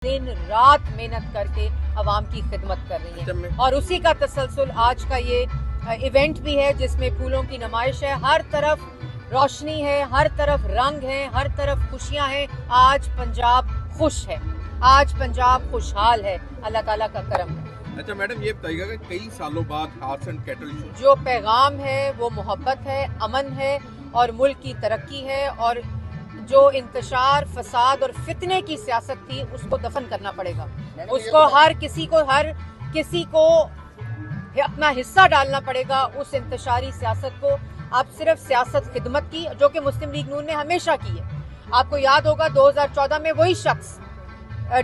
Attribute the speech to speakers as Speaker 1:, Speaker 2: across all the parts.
Speaker 1: दिन रात मेहनत करके अवाम की खिदमत कर रही हैं और उसी का तसलसल आज का ये इवेंट भी है जिसमें फूलों की नुमाइश है। हर तरफ रोशनी है, हर तरफ रंग है, हर तरफ खुशियां हैं। आज पंजाब खुश है, आज पंजाब खुशहाल है, अल्लाह ताला का करम है।
Speaker 2: अच्छा मैडम, ये बताइएगा कि कई सालों बाद हॉर्स एंड कैटल शो,
Speaker 1: जो पैगाम है वो मोहब्बत है, अमन है और मुल्क की तरक्की है, और जो इंतशार, फसाद और फितने की सियासत थी उसको दफन करना पड़ेगा। उसको हर किसी को अपना हिस्सा डालना पड़ेगा उस इंतशारी सियासत को। अब सिर्फ सियासत खिदमत की, जो कि मुस्लिम लीग नून ने हमेशा की है। आपको याद होगा 2014 में वही शख्स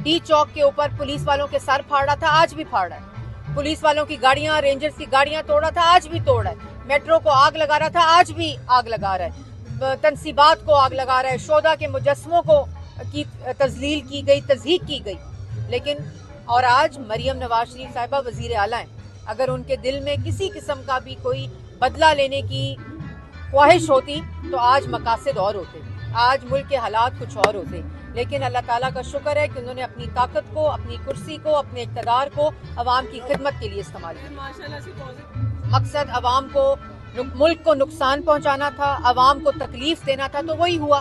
Speaker 1: डी चौक के ऊपर पुलिस वालों के सर फाड़ रहा था, आज भी फाड़ रहा है। पुलिस वालों की गाड़ियां, रेंजर्स की गाड़ियां तोड़ रहा था, आज भी तोड़ रहा है। मेट्रो को आग लगा रहा था, आज भी आग लगा रहा है। तनसीबात को आग लगा रहा है, शोदा के मुजस्समों को की तजलील की गई, तज़हीक की गई। लेकिन और आज मरियम नवाज शरीफ साहिबा वजीर आला हैं। अगर उनके दिल में किसी किस्म का भी कोई बदला लेने की ख्वाहिश होती तो आज मकासद और होते, आज मुल्क के हालात कुछ और होते। लेकिन अल्लाह ताला का शुक्र है कि उन्होंने अपनी ताकत को, अपनी कुर्सी को, अपने इक़्तिदार को अवाम की खिदमत के लिए इस्तेमाल किया। मकसद अवाम को, मुल्क को नुकसान पहुंचाना था, अवाम को तकलीफ देना था, तो वही हुआ।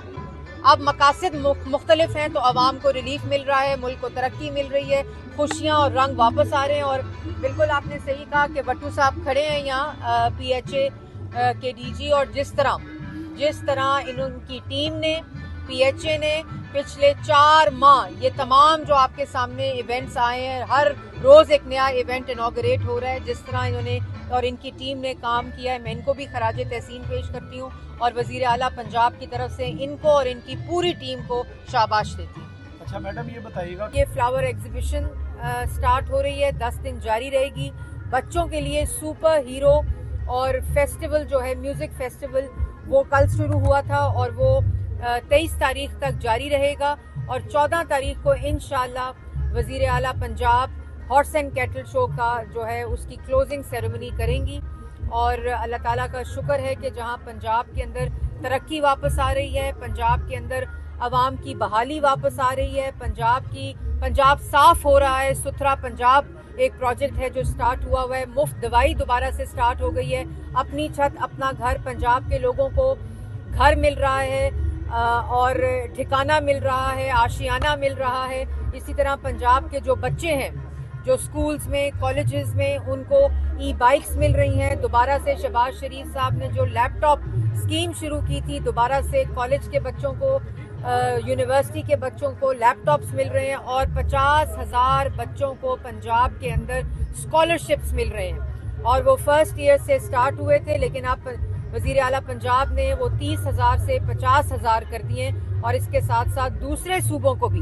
Speaker 1: अब मकासद मुख्तलिफ हैं तो अवाम को रिलीफ मिल रहा है, मुल्क को तरक्की मिल रही है, खुशियाँ और रंग वापस आ रहे हैं। और बिल्कुल आपने सही कहा कि भट्टू साहब खड़े हैं यहाँ PHA के DG, और जिस तरह इनकी टीम ने, PHA ने पिछले 4 माह ये तमाम जो आपके सामने इवेंट्स आए हैं, हर रोज़ एक नया इवेंट इनॉग्रेट हो रहा है, जिस तरह इन्होंने और इनकी टीम ने काम किया है, मैं इनको भी खराज तहसीन पेश करती हूँ और वज़ीर आला पंजाब की तरफ से इनको और इनकी पूरी टीम को शाबाश देती हूँ।
Speaker 3: अच्छा मैडम, ये बताइएगा,
Speaker 1: ये फ्लावर एग्जीबिशन स्टार्ट हो रही है, 10 दिन जारी रहेगी। बच्चों के लिए सुपर हीरो और फेस्टिवल जो है, म्यूज़िक फेस्टिवल, वो कल शुरू हुआ था और वो 23 तारीख तक जारी रहेगा। और 14 तारीख को इंशाअल्लाह वज़ीर आला Punjab horse and cattle show का जो है उसकी क्लोजिंग सेरेमनी करेंगी। और अल्लाह ताला का शुक्र है कि जहां पंजाब के अंदर तरक्की वापस आ रही है, पंजाब के अंदर अवाम की बहाली वापस आ रही है, पंजाब साफ हो रहा है, सुथरा पंजाब एक प्रोजेक्ट है जो स्टार्ट हुआ है, मुफ्त दवाई दोबारा से स्टार्ट हो गई है, अपनी छत अपना घर, पंजाब के लोगों को घर मिल रहा है और ठिकाना मिल रहा है, आशियाना मिल रहा है। इसी तरह पंजाब के जो बच्चे हैं, जो स्कूल्स में, कॉलेजेस में, उनको ई-बाइक्स मिल रही हैं। दोबारा से शहबाज शरीफ साहब ने जो लैपटॉप स्कीम शुरू की थी, दोबारा से कॉलेज के बच्चों को, यूनिवर्सिटी के बच्चों को लैपटॉप्स मिल रहे हैं और 50,000 बच्चों को पंजाब के अंदर स्कॉलरशिप्स मिल रहे हैं। और वो फर्स्ट ईयर से स्टार्ट हुए थे, लेकिन अब वज़ीर आला पंजाब ने वो 30,000 से 50,000 कर दिए और इसके साथ साथ दूसरे सूबों को भी